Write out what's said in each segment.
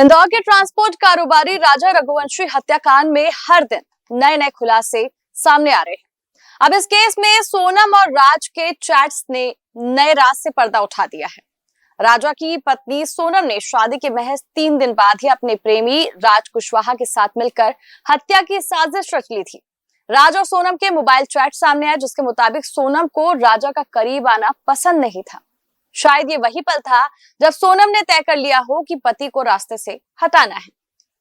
इंदौर के ट्रांसपोर्ट कारोबारी राजा रघुवंशी हत्याकांड में हर दिन नए नए खुलासे सामने आ रहे हैं। अब इस केस में सोनम और राज के चैट्स ने नए राज से पर्दा उठा दिया है। राजा की पत्नी सोनम ने शादी के महज 3 दिन बाद ही अपने प्रेमी राज कुशवाहा के साथ मिलकर हत्या की साजिश रच ली थी। राज और सोनम के मोबाइल चैट सामने आए, जिसके मुताबिक सोनम को राजा का करीब आना पसंद नहीं था। शायद ये वही पल था जब सोनम ने तय कर लिया हो कि पति को रास्ते से हटाना है।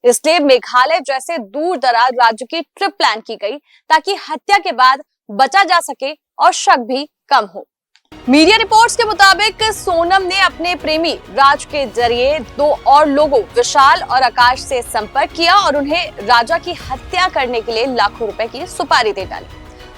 इसलिए मेघालय जैसे दूर दराज राज्य की ट्रिप प्लान की गई ताकि हत्या के बाद बचा जा सके और शक भी कम हो। मीडिया रिपोर्ट्स के मुताबिक सोनम ने अपने प्रेमी राज के जरिए 2 और लोगों विशाल और आकाश से संपर्क किया और उन्हें राजा की हत्या करने के लिए लाखों रुपए की सुपारी दे डाली।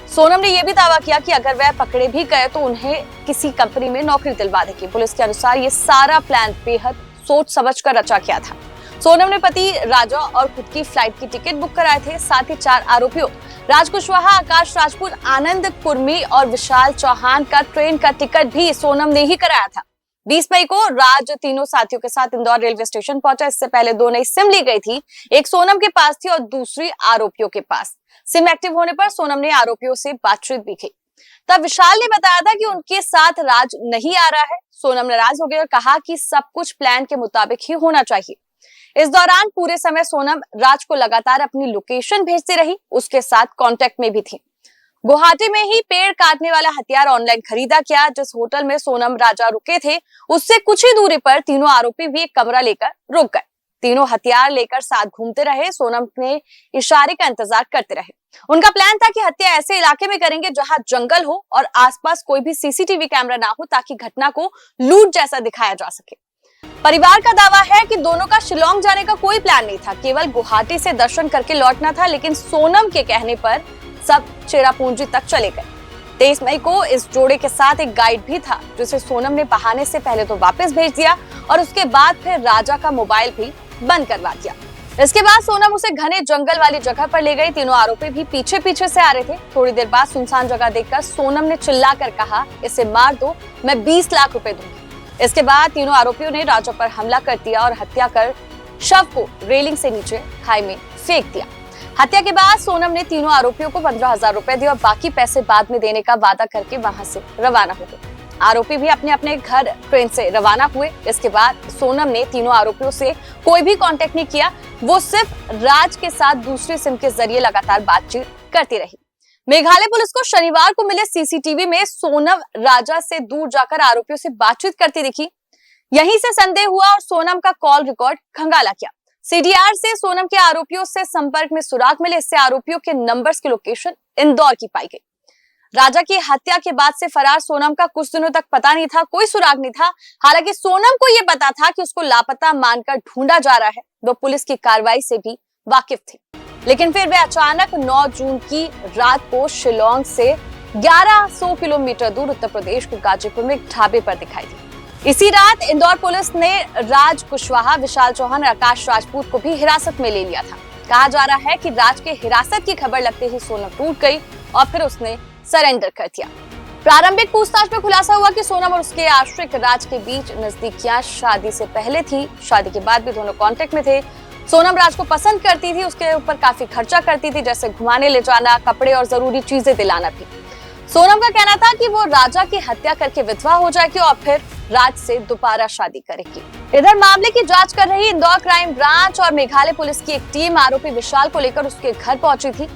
सोनम ने यह भी दावा किया कि अगर वह पकड़े भी गए तो उन्हें किसी कंपनी में नौकरी दिलवा देगी। पुलिस के अनुसार ये सारा प्लान बेहद सोच समझकर रचा गया था। सोनम ने पति राजा और खुद की फ्लाइट की टिकट बुक कराए थे। साथ ही 4 आरोपियों राज कुशवाहा, आकाश राजपूत, आनंद कुर्मी और विशाल चौहान का ट्रेन का टिकट भी सोनम ने ही कराया था। 20 मई को राज तीनों साथियों के साथ इंदौर रेलवे स्टेशन पहुंचा। इससे पहले 2 नई सिम ली गई थी, एक सोनम के पास थी और दूसरी आरोपियों के पास। सिम एक्टिव होने पर सोनम ने आरोपियों से बातचीत भी की। तब विशाल ने बताया था कि उनके साथ राज नहीं आ रहा है। सोनम नाराज हो गई और कहा कि सब कुछ प्लान के मुताबिक ही होना चाहिए। इस दौरान पूरे समय सोनम राज को लगातार अपनी लोकेशन भेजती रही, उसके साथ कांटेक्ट में भी थी। गुवाहाटी में ही पेड़ काटने वाला हथियार ऑनलाइन खरीदा किया। जिस होटल में सोनम राजा रुके थे उससे कुछ ही दूरी पर तीनों आरोपी भी एक कमरा लेकर रुक गए। तीनों हथियार लेकर साथ घूमते रहे। सोनम ने इशारे का इंतजार करते रहे। उनका प्लान था कि हत्या ऐसे इलाके में करेंगे जहां जंगल हो और आसपास कोई भी सीसीटीवी कैमरा ना हो, ताकि घटना को लूट जैसा दिखाया जा सके। परिवार का दावा है कि दोनों का शिलोंग जाने का कोई प्लान नहीं था, केवल गुवाहाटी से दर्शन करके लौटना था। लेकिन सोनम के कहने पर सब चेरापूंजी तक चले गए। 23 मई को इस जोड़े के साथ एक गाइड भी था, जिसे सोनम ने बहाने से पहले तो वापस भेज दिया और उसके बाद फिर राजा का मोबाइल भी बंद करवा दिया। इसके बाद सोनम उसे घने जंगल वाली जगह पर ले गई। तीनों आरोपी भी पीछे पीछे से आ रहे थे। थोड़ी देर बाद सुनसान जगह देखकर सोनम ने चिल्लाकर कहा, इसे मार दो, मैं 20 लाख रुपए दूंगी। इसके बाद तीनों आरोपियों ने राजा पर हमला कर दिया और हत्या कर शव को रेलिंग से नीचे खाई में फेंक दिया। हत्या के बाद सोनम ने तीनों आरोपियों को 15,000 रुपए दिए और बाकी पैसे बाद में देने का वादा करके वहां से रवाना हो गए। आरोपी भी अपने अपने घर ट्रेन से रवाना हुए। इसके बाद सोनम ने तीनों आरोपियों से कोई भी कांटेक्ट नहीं किया। वो सिर्फ राज के साथ दूसरी सिम के जरिए लगातार बातचीत करती रही। मेघालय पुलिस को शनिवार को मिले सीसीटीवी में सोनम राजा से दूर जाकर आरोपियों से बातचीत करती दिखी। यहीं से संदेह हुआ और सोनम का कॉल रिकॉर्ड खंगाला किया। सीडीआर से सोनम के आरोपियों से संपर्क में सुराग मिले। इससे आरोपियों के नंबर्स की लोकेशन इंदौर की पाई गई। राजा की हत्या के बाद से फरार सोनम का कुछ दिनों तक पता नहीं था, कोई सुराग नहीं था। हालांकि सोनम को यह पता था कि उसको लापता मानकर ढूंढा जा रहा है। वो पुलिस की कार्रवाई से भी वाकिफ थी। लेकिन फिर वे अचानक 9 जून की रात को शिलोंग से 1100 किलोमीटर दूर उत्तर प्रदेश के गाजीपुर में एक ढाबे पर दिखाई दी। इसी रात इंदौर पुलिस ने राज कुशवाहा, विशाल चौहान और आकाश राजपूत को भी हिरासत में ले लिया था। कहा जा रहा है कि राज के हिरासत की खबर लगते ही सोनम टूट गई और फिर उसने सरेंडर कर दिया। प्रारंभिक पूछताछ में खुलासा हुआ कि सोनम और उसके आश्रित राज के बीच नजदीकियां शादी से पहले थी। शादी के बाद भी दोनों कांटेक्ट में थे। सोनम राज को पसंद करती थी, उसके ऊपर काफी खर्चा करती थी, जैसे घुमाने ले जाना, कपड़े और जरूरी चीजें दिलाना भी। सोनम का कहना था कि वो राजा की हत्या करके विधवा हो जाएगी और फिर राज से दोबारा शादी करेगी। इधर मामले की जांच कर रही इंदौर क्राइम ब्रांच और मेघालय पुलिस की एक टीम आरोपी विशाल को लेकर उसके घर पहुंची थी।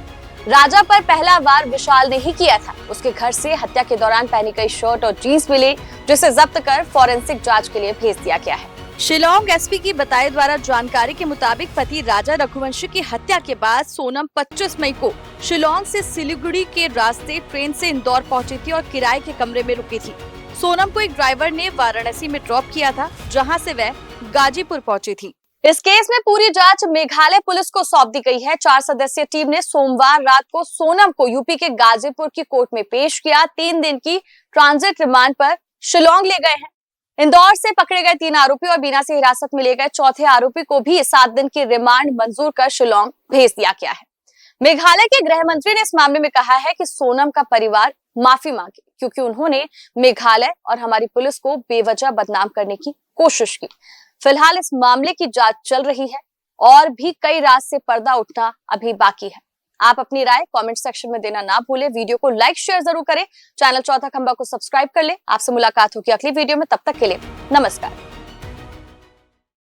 राजा पर पहला वार विशाल ने ही किया था। उसके घर से हत्या के दौरान पहनी गई शर्ट और जींस मिली, जिसे जब्त कर फॉरेंसिक जांच के लिए भेज दिया गया है। शिलोंग एसपी की बताए द्वारा जानकारी के मुताबिक पति राजा रघुवंशी की हत्या के बाद सोनम 25 मई को शिलोंग से सिलीगुड़ी के रास्ते ट्रेन से इंदौर पहुंची थी और किराए के कमरे में रुकी थी। सोनम को एक ड्राइवर ने वाराणसी में ड्रॉप किया था, जहां से वह गाजीपुर पहुंची थी। इस केस में पूरी जांच मेघालय पुलिस को सौंप दी गई है। 4 सदस्यीय टीम ने सोमवार रात को सोनम को यूपी के गाजीपुर की कोर्ट में पेश किया। 3 दिन की ट्रांजिट रिमांड पर शिलोंग ले गए हैं। इंदौर से पकड़े गए 3 आरोपी और बीना से हिरासत में ले गए चौथे आरोपी को भी 7 दिन की रिमांड मंजूर कर शिलोंग भेज दिया गया है। मेघालय के गृह मंत्री ने इस मामले में कहा है कि सोनम का परिवार माफी मांगे, क्योंकि उन्होंने मेघालय और हमारी पुलिस को बेवजह बदनाम करने की कोशिश की। फिलहाल इस मामले की जांच चल रही है और भी कई राज से पर्दा उठना अभी बाकी है। आप अपनी राय कमेंट सेक्शन में देना ना भूलें। वीडियो को लाइक शेयर जरूर करें। चैनल चौथा खंबा को सब्सक्राइब कर ले। आपसे मुलाकात होगी अगली वीडियो में। तब तक के लिए नमस्कार।